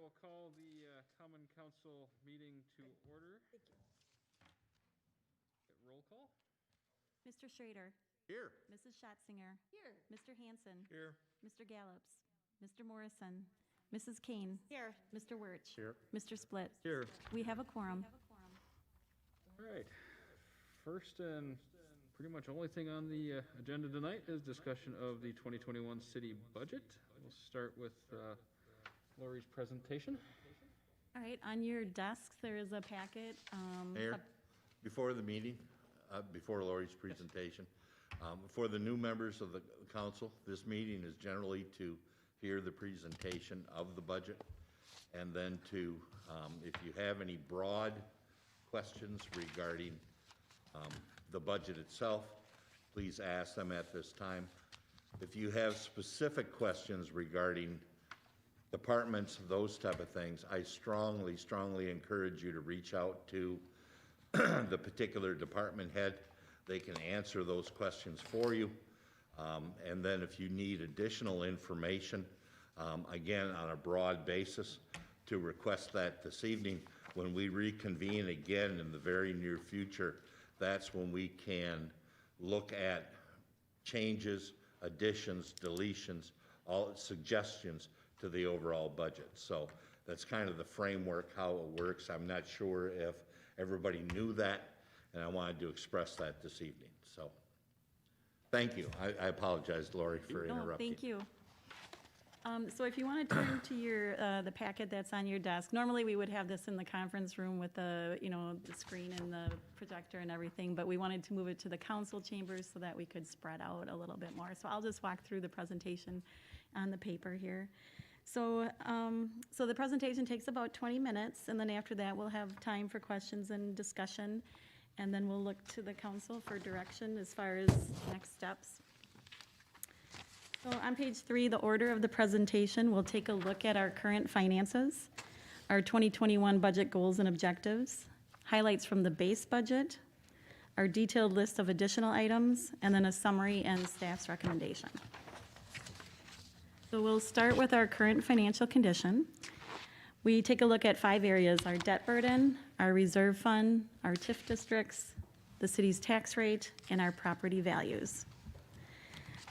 will call the Common Council meeting to order. Thank you. Roll call? Mr. Schrader. Here. Mrs. Schatzinger. Here. Mr. Hanson. Here. Mr. Gallops. Mr. Morrison. Mrs. Kane. Here. Mr. Wirch. Here. Mr. Split. Here. We have a quorum. All right. First and pretty much only thing on the agenda tonight is discussion of the 2021 city budget. We'll start with Lori's presentation. All right, on your desks, there is a packet. Mayor, before the meeting, before Lori's presentation, for the new members of the council, this meeting is generally to hear the presentation of the budget, and then to, if you have any broad questions regarding the budget itself, please ask them at this time. If you have specific questions regarding departments, those type of things, I strongly, strongly encourage you to reach out to the particular department head. They can answer those questions for you. And then if you need additional information, again, on a broad basis, to request that this evening. When we reconvene again in the very near future, that's when we can look at changes, additions, deletions, all suggestions to the overall budget. So that's kind of the framework, how it works. I'm not sure if everybody knew that, and I wanted to express that this evening. So thank you. I apologize, Lori, for interrupting. No, thank you. So if you want to turn to your, the packet that's on your desk, normally we would have this in the conference room with the, the screen and the projector and everything, but we wanted to move it to the council chambers so that we could spread out a little bit more. So I'll just walk through the presentation on the paper here. So, so the presentation takes about 20 minutes, and then after that, we'll have time for questions and discussion, and then we'll look to the council for direction as far as next steps. So on page 3, the order of the presentation, we'll take a look at our current finances, our 2021 budget goals and objectives, highlights from the base budget, our detailed list of additional items, and then a summary and staff's recommendation. So we'll start with our current financial condition. We take a look at 5 areas: our debt burden, our reserve fund, our TIF districts, the city's tax rate, and our property values.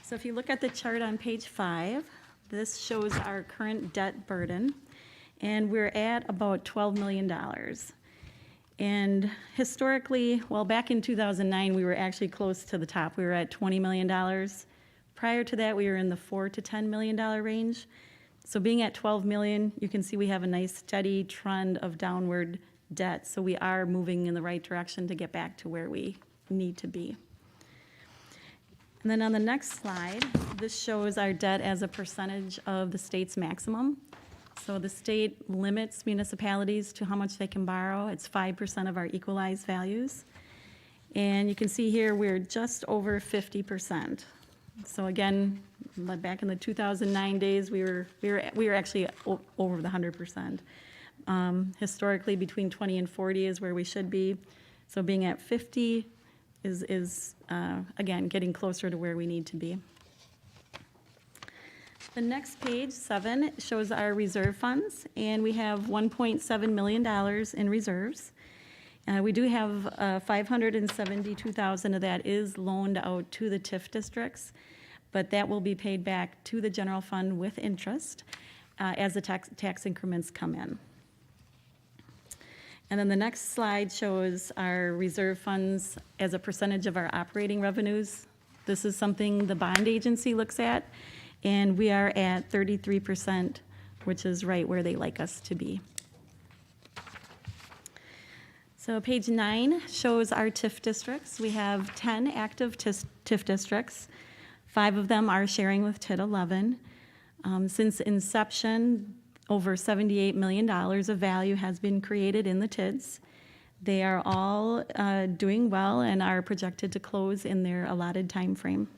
So if you look at the chart on page 5, this shows our current debt burden, and we're at about $12 million. And historically, well, back in 2009, we were actually close to the top. We were at $20 million. Prior to that, we were in the $4 to $10 million range. So being at 12 million, you can see we have a nice steady trend of downward debt. So we are moving in the right direction to get back to where we need to be. And then on the next slide, this shows our debt as a percentage of the state's maximum. So the state limits municipalities to how much they can borrow. It's 5% of our equalized values. And you can see here we're just over 50%. So again, back in the 2009 days, we were actually over the 100%. Historically, between 20 and 40 is where we should be. So being at 50 is again, getting closer to where we need to be. The next page, 7, shows our reserve funds, and we have $1.7 million in reserves. We do have $572,000 of that is loaned out to the TIF districts, but that will be paid back to the general fund with interest as the tax increments come in. And then the next slide shows our reserve funds as a percentage of our operating revenues. This is something the bond agency looks at, and we are at 33%, which is right where they like us to be. So page 9 shows our TIF districts. We have 10 active TIF districts. 5 of them are sharing with TID 11. Since inception, over $78 million of value has been created in the TIDs. They are all doing well and are projected to close in their allotted time frame.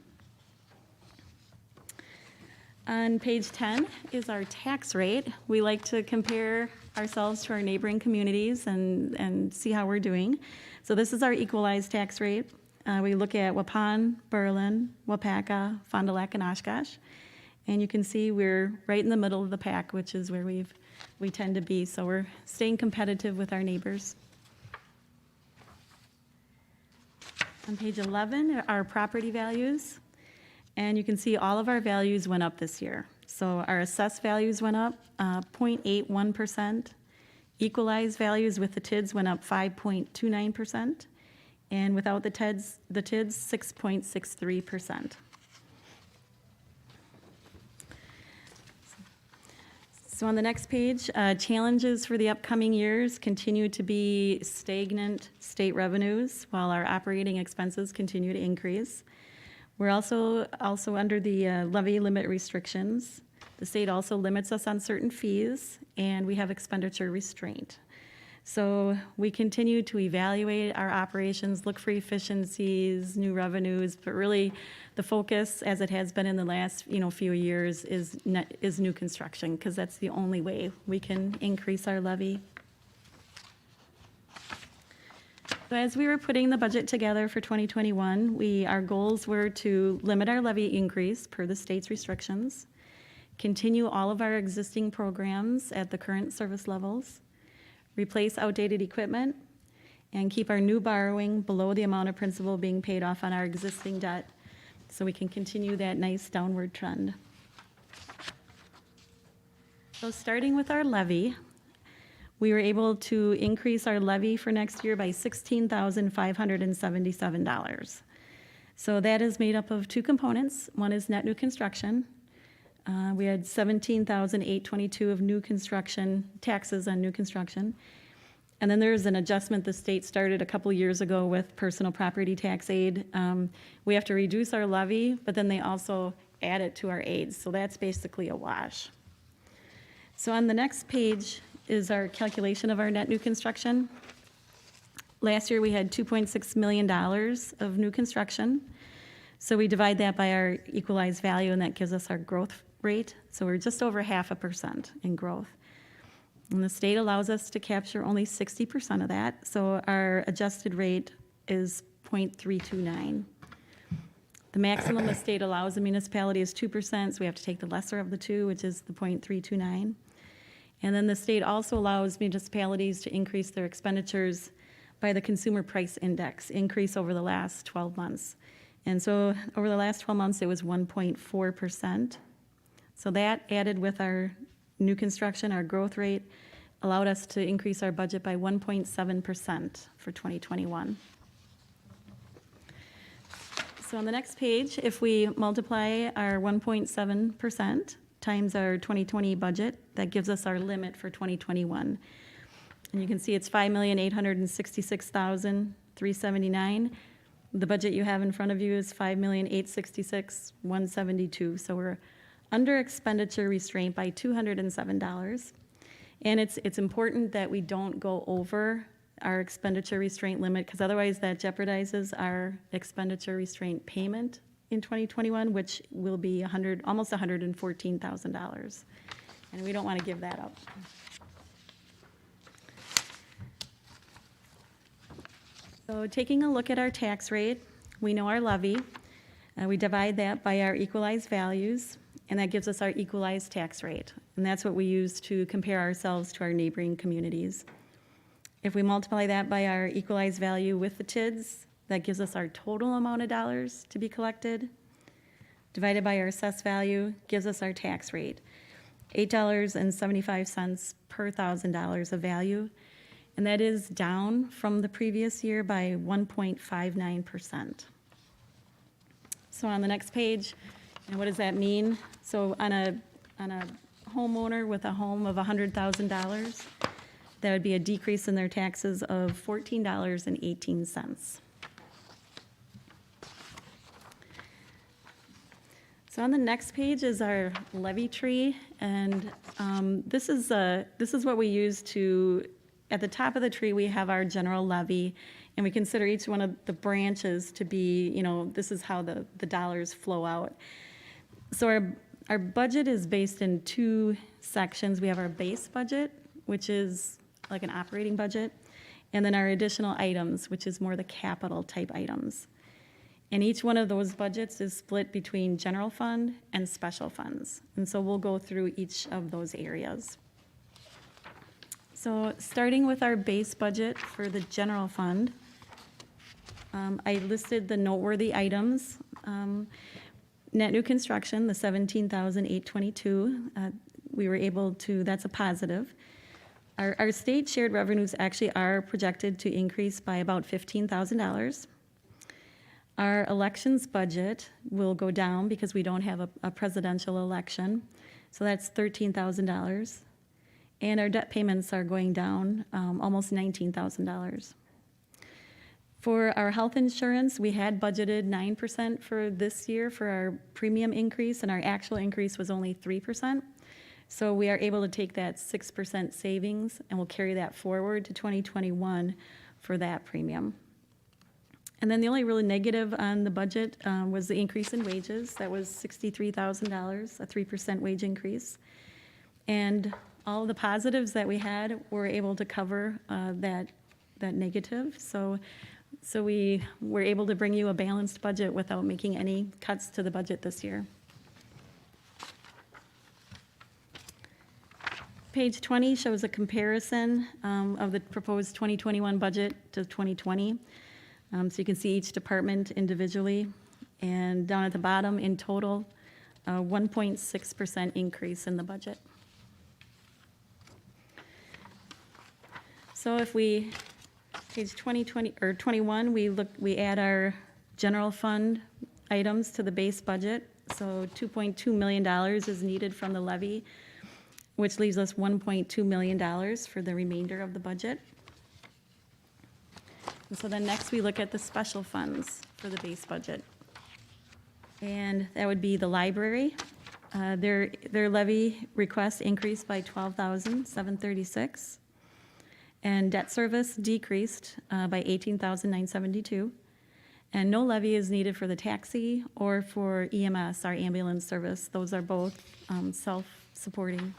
On page 10 is our tax rate. We like to compare ourselves to our neighboring communities and see how we're doing. So this is our equalized tax rate. We look at Waupun, Berlin, Wapaka, Fond du Lac, and Oshkosh. And you can see we're right in the middle of the pack, which is where we tend to be. So we're staying competitive with our neighbors. On page 11 are property values. And you can see all of our values went up this year. So our assessed values went up 0.81%. Equalized values with the TIDs went up 5.29%. And without the TIDs, 6.63%. So on the next page, challenges for the upcoming years continue to be stagnant state revenues while our operating expenses continue to increase. We're also under the levy limit restrictions. The state also limits us on certain fees, and we have expenditure restraint. So we continue to evaluate our operations, look for efficiencies, new revenues, but really the focus, as it has been in the last few years, is new construction, because that's the only way we can increase our levy. So as we were putting the budget together for 2021, our goals were to limit our levy increase per the state's restrictions, continue all of our existing programs at the current service levels, replace outdated equipment, and keep our new borrowing below the amount of principal being paid off on our existing debt so we can continue that nice downward trend. So starting with our levy, we were able to increase our levy for next year by $16,577. So that is made up of two components. One is net new construction. We had $17,822 of new construction, taxes on new construction. And then there's an adjustment the state started a couple years ago with personal property tax aid. We have to reduce our levy, but then they also add it to our aids. So that's basically a wash. So on the next page is our calculation of our net new construction. Last year we had $2.6 million of new construction. So we divide that by our equalized value, and that gives us our growth rate. So we're just over 0.5% in growth. And the state allows us to capture only 60% of that. So our adjusted rate is 0.329. The maximum the state allows a municipality is 2%, so we have to take the lesser of the two, which is the 0.329. And then the state also allows municipalities to increase their expenditures by the Consumer Price Index, increase over the last 12 months. And so over the last 12 months, it was 1.4%. So that added with our new construction, our growth rate, allowed us to increase our budget by 1.7% for 2021. So on the next page, if we multiply our 1.7% times our 2020 budget, that gives us our limit for 2021. And you can see it's $5,866,379. The budget you have in front of you is $5,866,172. So we're under expenditure restraint by $207. And it's important that we don't go over our expenditure restraint limit, because otherwise that jeopardizes our expenditure restraint payment in 2021, which will be almost $114,000. And we don't want to give that up. So taking a look at our tax rate, we know our levy. We divide that by our equalized values, and that gives us our equalized tax rate. And that's what we use to compare ourselves to our neighboring communities. If we multiply that by our equalized value with the TIDs, that gives us our total amount of dollars to be collected. Divided by our assessed value gives us our tax rate, $8.75 per $1,000 of value. And that is down from the previous year by 1.59%. So on the next page, what does that mean? So on a homeowner with a home of $100,000, that would be a decrease in their taxes of $14.18. So on the next page is our levy tree, and this is what we use to. At the top of the tree, we have our general levy, and we consider each one of the branches to be, this is how the dollars flow out. So our budget is based in two sections. We have our base budget, which is like an operating budget, and then our additional items, which is more the capital type items. And each one of those budgets is split between general fund and special funds. And so we'll go through each of those areas. So starting with our base budget for the general fund, I listed the noteworthy items. Net new construction, the 17,822, we were able to, that's a positive. Our state shared revenues actually are projected to increase by about $15,000. Our elections budget will go down because we don't have a presidential election, so that's $13,000. And our debt payments are going down almost $19,000. For our health insurance, we had budgeted 9% for this year for our premium increase, and our actual increase was only 3%. So we are able to take that 6% savings, and we'll carry that forward to 2021 for that premium. And then the only really negative on the budget was the increase in wages. That was $63,000, a 3% wage increase. And all the positives that we had were able to cover that negative. So we were able to bring you a balanced budget without making any cuts to the budget this year. Page 20 shows a comparison of the proposed 2021 budget to 2020. So you can see each department individually. And down at the bottom, in total, a 1.6% increase in the budget. So if we, page 21, we add our general fund items to the base budget. So $2.2 million is needed from the levy, which leaves us $1.2 million for the remainder of the budget. And so then next we look at the special funds for the base budget. And that would be the library. Their levy request increased by $12,736. And debt service decreased by $18,972. And no levy is needed for the taxi or for EMS, our ambulance service. Those are both self-supporting.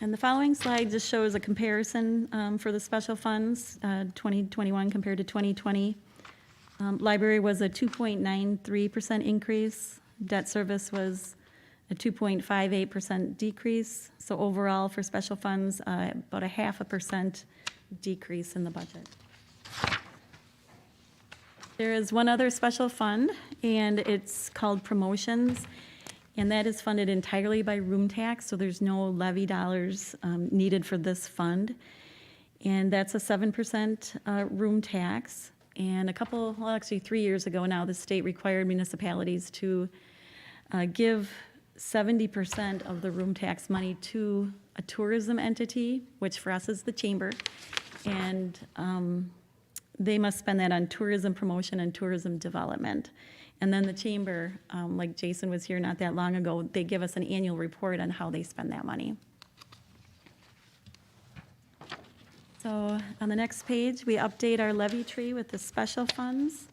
And the following slide just shows a comparison for the special funds, 2021 compared to 2020. Library was a 2.93% increase. Debt service was a 2.58% decrease. So overall for special funds, about a 0.5% decrease in the budget. There is one other special fund, and it's called promotions. And that is funded entirely by room tax, so there's no levy dollars needed for this fund. And that's a 7% room tax. And actually 3 years ago now, the state required municipalities to give 70% of the room tax money to a tourism entity, which for us is the chamber. And they must spend that on tourism promotion and tourism development. And then the chamber, like Jason was here not that long ago, they give us an annual report on how they spend that money. So on the next page, we update our levy tree with the special funds.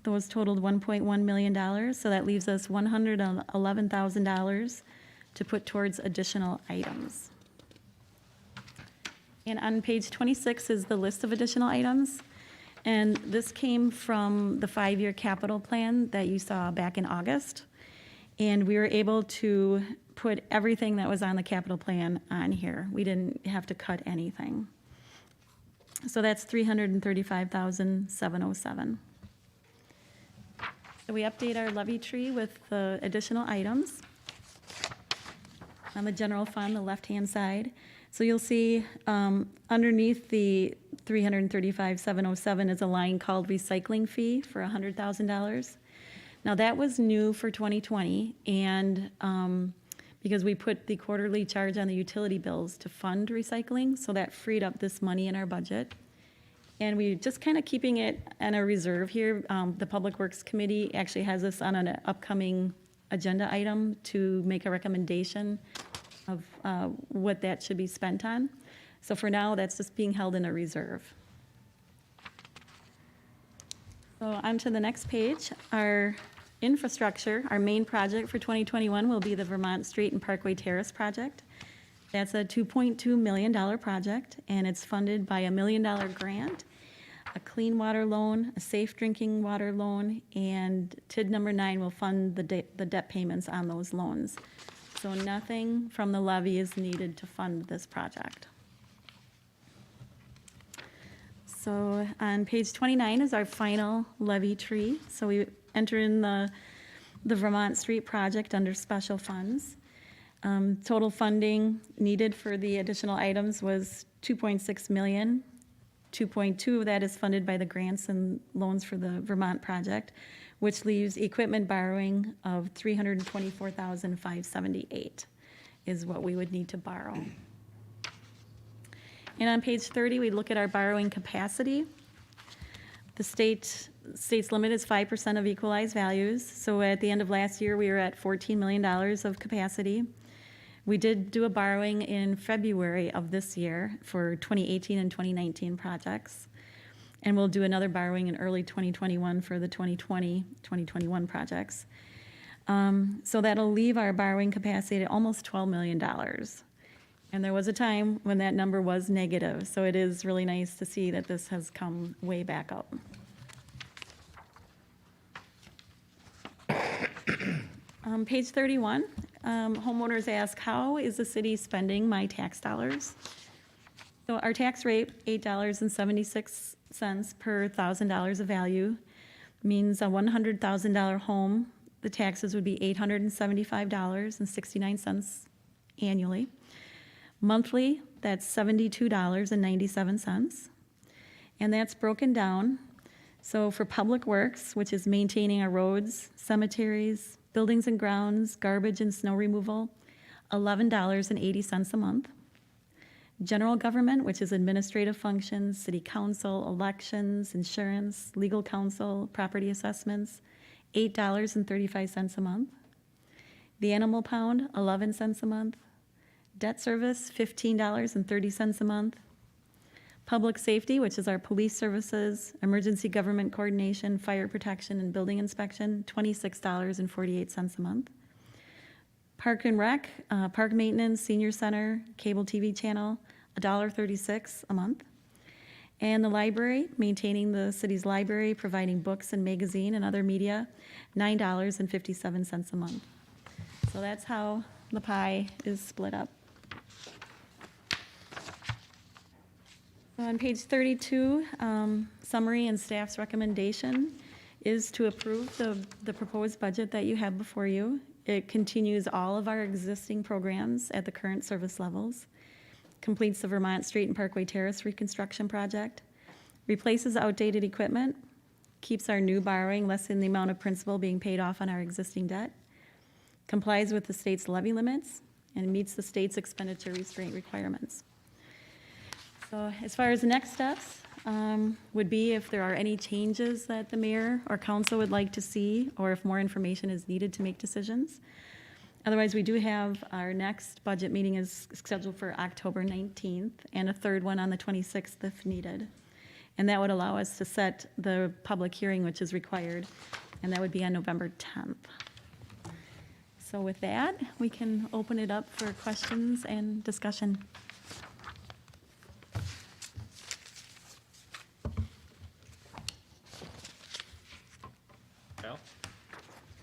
Those totaled $1.1 million, so that leaves us $111,000 to put towards additional items. And on page 26 is the list of additional items. And this came from the 5-year capital plan that you saw back in August. And we were able to put everything that was on the capital plan on here. We didn't have to cut anything. So that's $335,707. So we update our levy tree with the additional items. On the general fund, the left-hand side. So you'll see underneath the $335,707 is a line called recycling fee for $100,000. Now that was new for 2020, and because we put the quarterly charge on the utility bills to fund recycling, so that freed up this money in our budget. And we just kind of keeping it in a reserve here. The Public Works Committee actually has this on an upcoming agenda item to make a recommendation of what that should be spent on. So for now, that's just being held in a reserve. So on to the next page. Our infrastructure, our main project for 2021 will be the Vermont Street and Parkway Terrace project. That's a $2.2 million project, and it's funded by a $1 million grant a clean water loan, a safe drinking water loan, and TID number 9 will fund the debt payments on those loans. So nothing from the levy is needed to fund this project. So on page 29 is our final levy tree. So we enter in the Vermont Street project under special funds. Total funding needed for the additional items was $2.6 million. 2.2 of that is funded by the grants and loans for the Vermont project, which leaves equipment borrowing of $324,578 is what we would need to borrow. And on page 30, we look at our borrowing capacity. The state's limit is 5% of equalized values. So at the end of last year, we were at $14 million of capacity. We did do a borrowing in February of this year for 2018 and 2019 projects. And we'll do another borrowing in early 2021 for the 2020, 2021 projects. So that'll leave our borrowing capacity at almost $12 million. And there was a time when that number was negative. So it is really nice to see that this has come way back up. Page 31, homeowners ask, how is the city spending my tax dollars? So our tax rate, $8.76 per $1,000 of value, means a $100,000 home, the taxes would be $875.69 annually. Monthly, that's $72.97. And that's broken down. So for public works, which is maintaining our roads, cemeteries, buildings and grounds, garbage and snow removal, $11.80 a month. General government, which is administrative functions, city council, elections, insurance, legal counsel, property assessments, $8.35 a month. The animal pound, 11 cents a month. Debt service, $15.30 a month. Public safety, which is our police services, emergency government coordination, fire protection, and building inspection, $26.48 a month. Park and rec, park maintenance, senior center, cable TV channel, $1.36 a month. And the library, maintaining the city's library, providing books and magazine and other media, $9.57 a month. So that's how the pie is split up. On page 32, summary and staff's recommendation is to approve the proposed budget that you have before you. It continues all of our existing programs at the current service levels, completes the Vermont Street and Parkway Terrace reconstruction project, replaces outdated equipment, keeps our new borrowing less than the amount of principal being paid off on our existing debt, complies with the state's levy limits, and meets the state's expenditure restraint requirements. So as far as the next steps would be if there are any changes that the mayor or council would like to see, or if more information is needed to make decisions. Otherwise, we do have our next budget meeting is scheduled for October 19th and a third one on the 26th if needed. And that would allow us to set the public hearing, which is required, and that would be on November 10th. So with that, we can open it up for questions and discussion.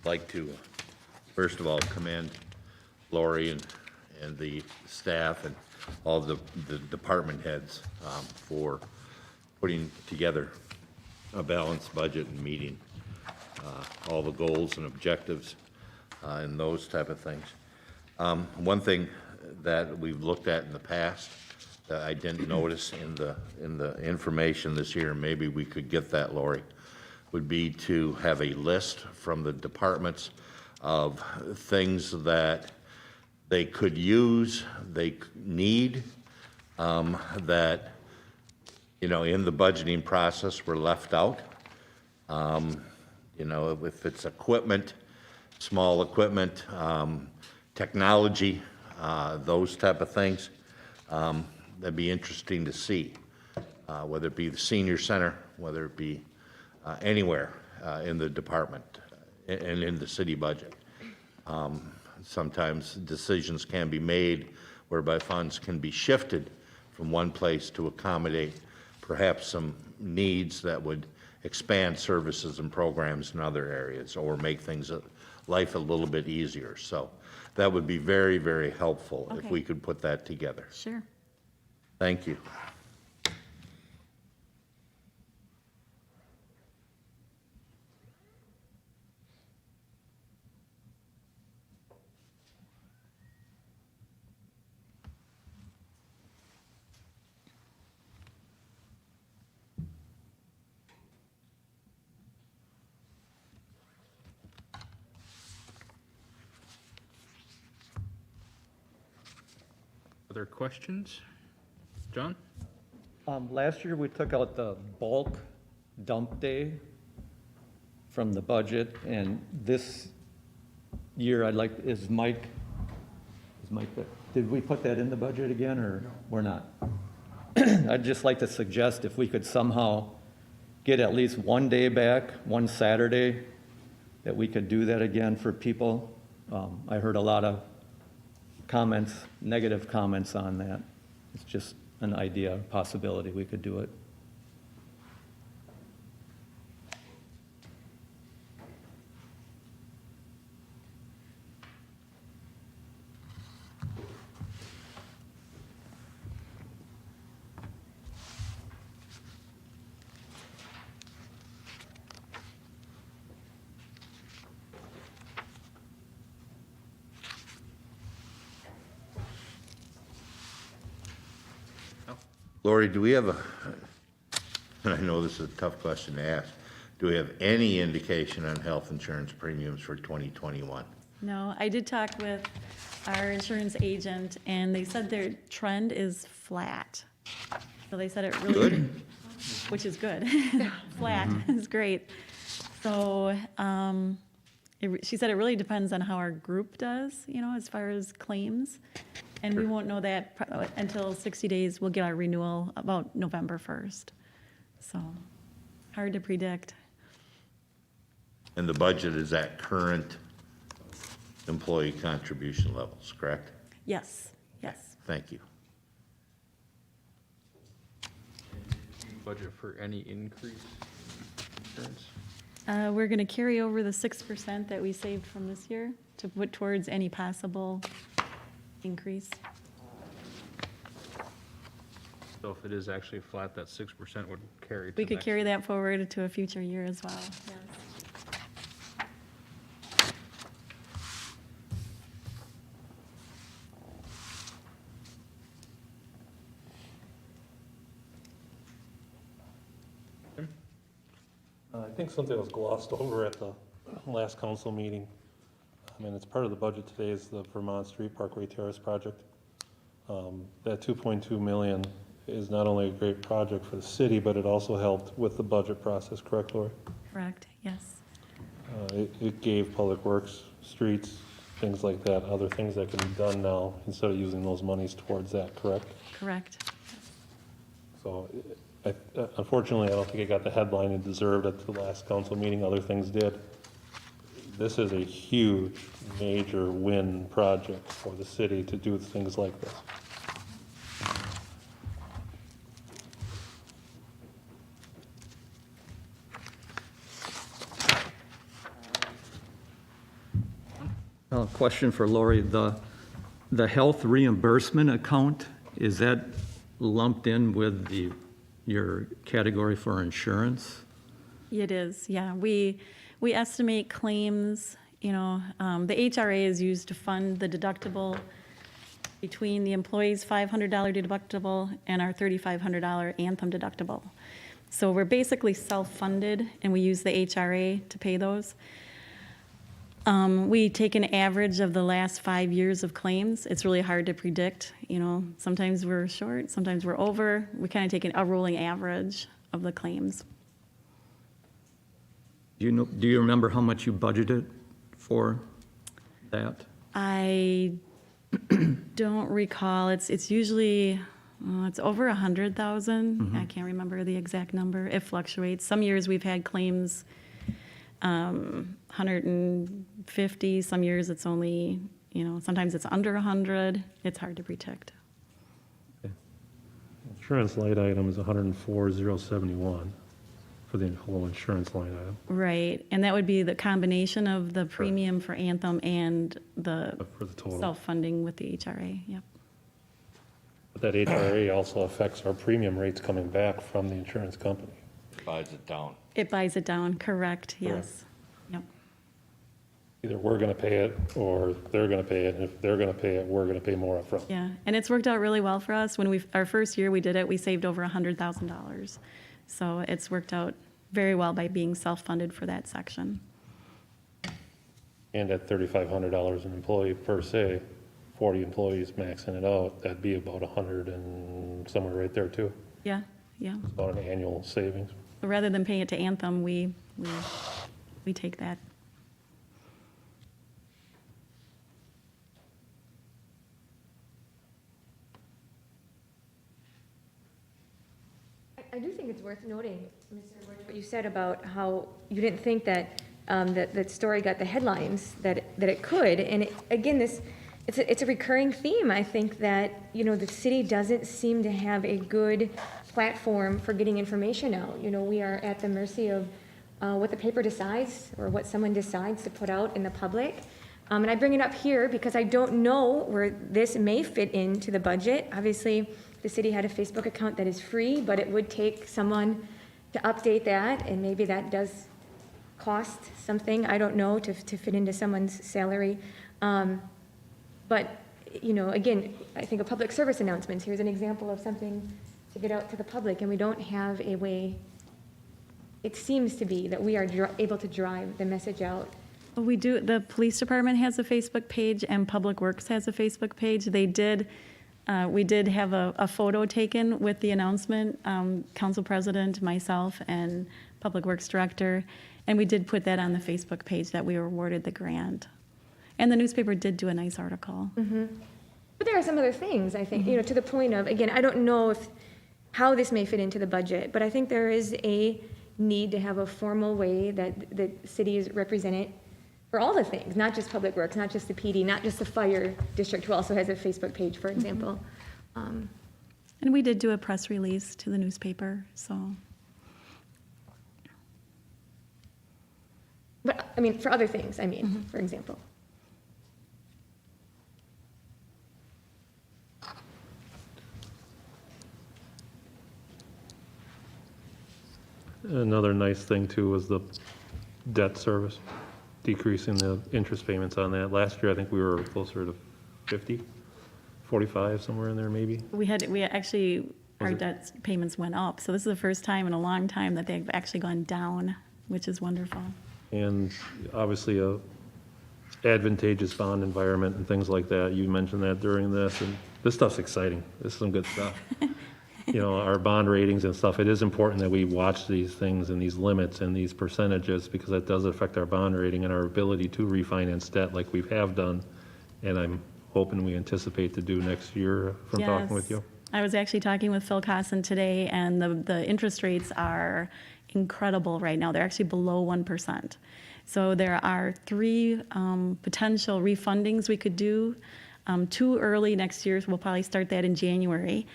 Like to, first of all, commend Lori and the staff and all the department heads for putting together a balanced budget and meeting all the goals and objectives and those type of things. One thing that we've looked at in the past that I didn't notice in the information this year, maybe we could get that, Lori, would be to have a list from the departments of things that they could use, they need, that, you know, in the budgeting process were left out. You know, if it's equipment, small equipment, technology, those type of things, that'd be interesting to see, whether it be the senior center, whether it be anywhere in the department and in the city budget. Sometimes decisions can be made whereby funds can be shifted from one place to accommodate perhaps some needs that would expand services and programs in other areas or make things, life a little bit easier. So that would be very, very helpful if Okay. we could put that together. Sure. Thank you. Other questions? John? Last year, we took out the bulk dump day from the budget, and this year, is Mike, did we put that in the budget again, or we're not? I'd just like to suggest if we could somehow get at least one day back, one Saturday, that we could do that again for people. I heard a lot of comments, negative comments on that. It's just an idea, a possibility we could do it. Lori, do we have and I know this is a tough question to ask, do we have any indication on health insurance premiums for 2021? No, I did talk with our insurance agent, and they said their trend is flat. So they said it really, Good. which is good. Flat is great. So she said it really depends on how our group does, as far as claims. And we won't know that until 60 days. We'll get our renewal about November 1st. So hard to predict. And the budget is at current employee contribution levels, correct? Yes, yes. Thank you. Budget for any increase in insurance? We're going to carry over the 6% that we saved from this year to put towards any possible increase. So if it is actually flat, that 6% would carry to We could next carry year. that forward to a future year as well, yes. I think something was glossed over at the last council meeting. It's part of the budget today is the Vermont Street Parkway Terrace project. That 2.2 million is not only a great project for the city, but it also helped with the budget process, correct, Lori? Correct, yes. It gave Public Works, streets, things like that, other things that can be done now instead of using those monies towards that, correct? Correct. So unfortunately, I don't think it got the headline it deserved at the last council meeting. Other things did. This is a huge, major win project for the city to do things like this. Question for Lori, the health reimbursement account, is that lumped in with your category for insurance? It is, yeah. We estimate claims, the HRA is used to fund the deductible between the employee's $500 deductible and our $3,500 Anthem deductible. So we're basically self-funded, and we use the HRA to pay those. We take an average of the last 5 years of claims. It's really hard to predict, sometimes we're short, sometimes we're over. We kind of take a rolling average of the claims. Do you remember how much you budgeted for that? I don't recall. It's usually, it's over 100,000. I can't remember the exact number. It fluctuates. Some years we've had claims 150. Some years it's only, sometimes it's under 100. It's hard to predict. Insurance line item is 104,071 for the whole insurance line item, Right, and that would be the combination of the premium for Anthem and the for the total. self-funding with the HRA, yep. But that HRA also affects our premium rates coming back from the insurance company. Buys it down. It buys it down, correct, yes. Yep, Either we're gonna pay it, or they're gonna pay it, and if they're gonna pay it, we're gonna pay more upfront. yeah, and it's worked out really well for us. When our first year we did it, we saved over $100,000. So it's worked out very well by being self-funded for that section. And at $3,500 an employee per se, 40 employees maxing it out, that'd be about 100 and somewhere right there too, Yeah, yeah. about an annual savings. Rather than paying it to Anthem, we take that. I do think it's worth noting, Mr. Ward, what you said about how you didn't think that, that story got the headlines that it could. And again, it's a recurring theme. I think that, the city doesn't seem to have a good platform for getting information out. We are at the mercy of what the paper decides or what someone decides to put out in the public. And I bring it up here because I don't know where this may fit into the budget. Obviously, the city had a Facebook account that is free, but it would take someone to update that, and maybe that does cost something, I don't know, to fit into someone's salary. But, again, I think of public service announcements. Here's an example of something to get out to the public, and we don't have a way, it seems to be, that we are able to drive the message out. Well, we do, the police department has a Facebook page and Public Works has a Facebook page. We did have a photo taken with the announcement, council president, myself, and Public Works director, and we did put that on the Facebook page that we were awarded the grant. And the newspaper did do a nice article. But there are some other things, I think, to the point of, again, I don't know how this may fit into the budget, but I think there is a need to have a formal way that the city is represented for all the things, not just Public Works, not just the PD, not just the fire district, who also has a Facebook page, for example. And we did do a press release to the newspaper, so. But, for other things, for example. Another nice thing too was the debt service, decreasing the interest payments on that. Last year, I think we were closer to 50, 45, somewhere in there maybe. Our debt payments went up, so this is the first time in a long time that they've actually gone down, which is wonderful. And obviously a advantageous bond environment and things like that. You mentioned that during this, and this stuff's exciting. This is some good stuff. Our bond ratings and stuff, it is important that we watch these things and these limits and these percentages, because that does affect our bond rating and our ability to refinance debt like we have done. And I'm hoping we anticipate to do next year from talking with you. I was actually talking with Phil Cosson today, and the interest rates are incredible right now. They're actually below 1%. So there are 3 potential refundings we could do. 2 early next year, so we'll probably start that in January,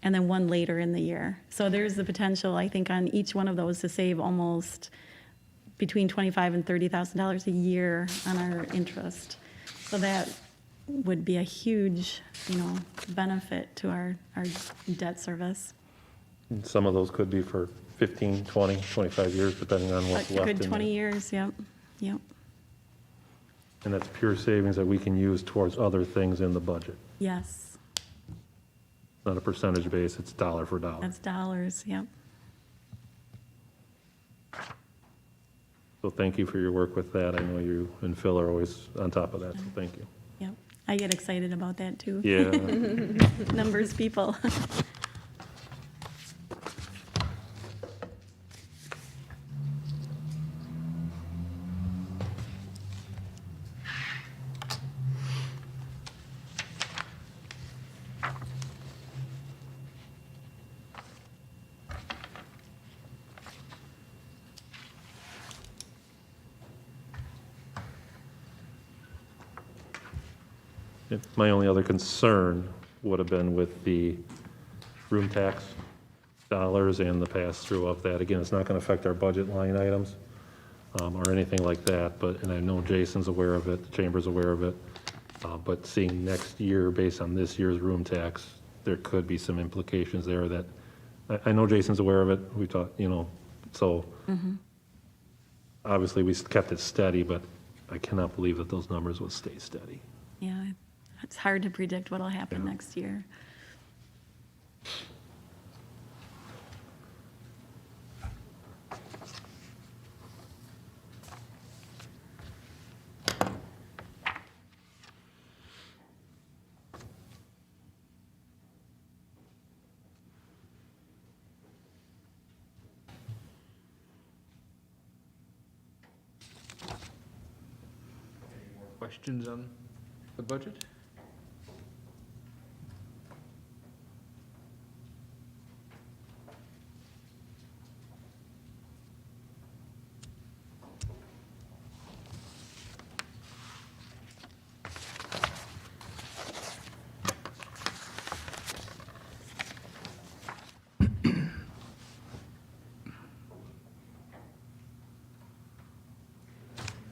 and then 1 later in the year. So there's the potential, I think, on each one of those to save almost between $25,000 and $30,000 a year on our interest. So that would be a huge, benefit to our debt service. And some of those could be for 15, 20, 25 years, depending on what's A left. good in 20 there. years, yep. And that's pure savings that we can use towards other things in the budget. Yes, Not a percentage base, it's dollar for dollar. that's dollars, yep. So thank you for your work with that. I know you and Phil are always on top of that, so thank you. Yep, I get excited about that too. Yeah. Numbers people. My only other concern would have been with the room tax dollars and the pass-through of that. Again, it's not gonna affect our budget line items, or anything like that, but, and I know Jason's aware of it, the chamber's aware of it. But seeing next year, based on this year's room tax, there could be some implications there that, I know Jason's aware of it, we talked, so. Obviously, we kept it steady, but I cannot believe that those numbers would stay steady. Yeah, it's hard to predict what'll happen Yeah. next year. Questions on the budget?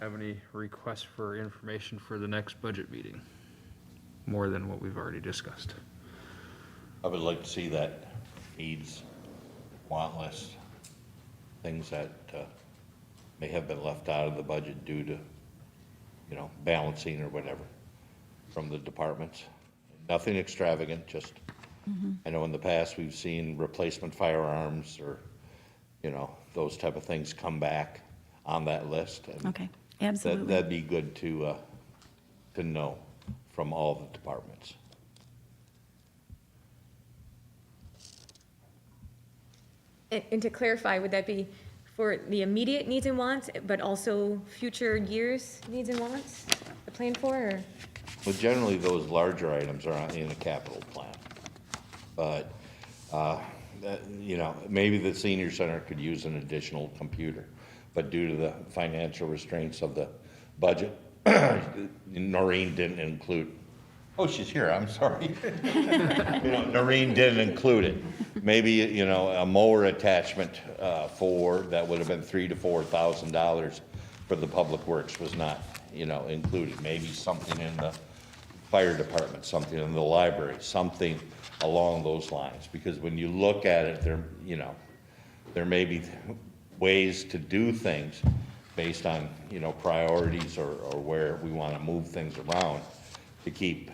Have any requests for information for the next budget meeting? More than what we've already discussed. I would like to see that needs, want list, things that may have been left out of the budget due to, balancing or whatever from the departments. Nothing extravagant, just, I know in the past, we've seen replacement firearms or, those type of things come back on that list. And Okay, absolutely. that'd be good to know from all the departments. And to clarify, would that be for the immediate needs and wants, but also future years' needs and wants, the plan for, or? Well, generally, those larger items are in a capital plan. But, maybe the senior center could use an additional computer. But due to the financial restraints of the budget, Noreen didn't include, oh, she's here, I'm sorry. Noreen didn't include it. Maybe, a mower attachment that would have been $3,000 to $4,000 for the public works was not, included. Maybe something in the fire department, something in the library, something along those lines. Because when you look at it, there may be ways to do things based on, priorities or where we want to move things around to keep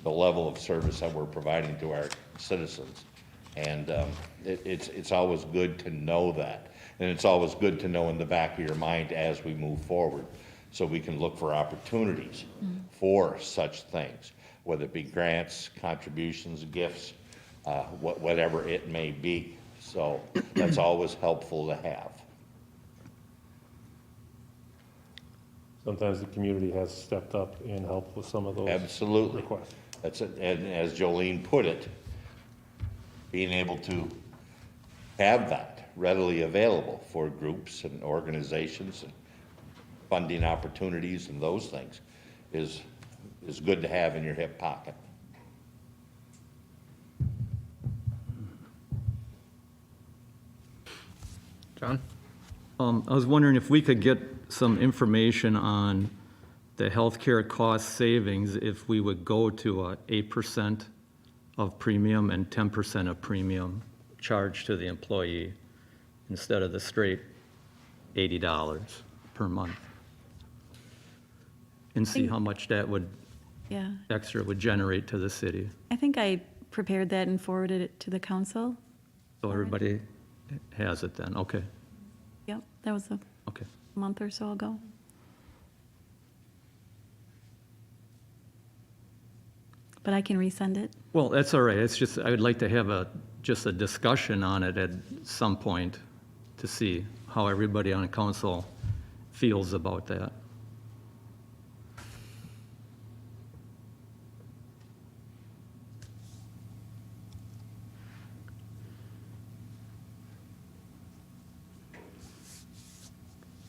the level of service that we're providing to our citizens. And it's always good to know that. And it's always good to know in the back of your mind as we move forward, so we can look for opportunities for such things, whether it be grants, contributions, gifts, whatever it may be. So that's always helpful to have. Sometimes the community has stepped up and helped with some of those Absolutely. requests. That's it. And as Jolene put it, being able to have that readily available for groups and organizations and funding opportunities and those things is good to have in your hip pocket. John? I was wondering if we could get some information on the healthcare cost savings if we would go to 8% of premium and 10% of premium charged to the employee instead of the straight $80 per month. And see how much that would, Yeah, extra would generate to the city. I think I prepared that and forwarded it to the council. So everybody has it then, okay, Yep, that was a okay. month or so ago. But I can resend it. Well, that's all right, it's just, I would like to have just a discussion on it at some point to see how everybody on the council feels about that.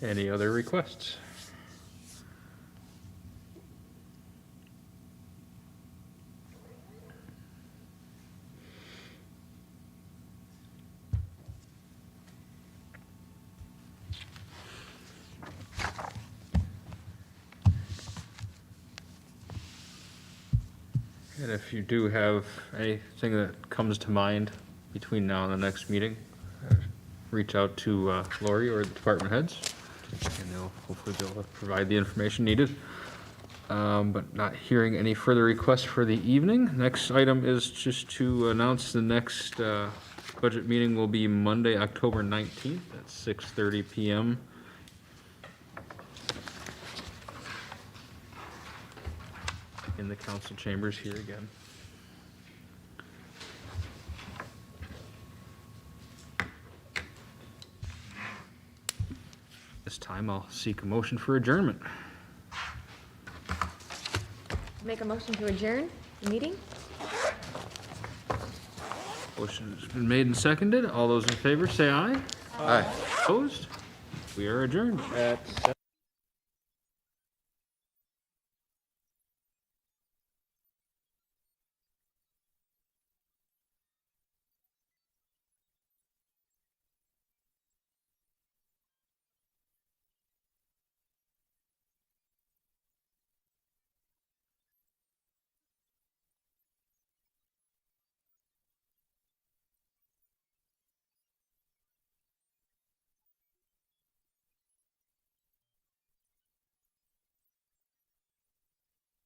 Any other requests? And if you do have anything that comes to mind between now and the next meeting, reach out to Lori or the department heads, and they'll hopefully be able to provide the information needed. But not hearing any further requests for the evening. Next item is just to announce the next budget meeting will be Monday, October 19th at 6:30 PM. In the council chambers here again. This time I'll seek a motion for adjournment. Make a motion to adjourn the meeting? Motion's been made and seconded. All those in favor say aye. Aye. Opposed? We are adjourned at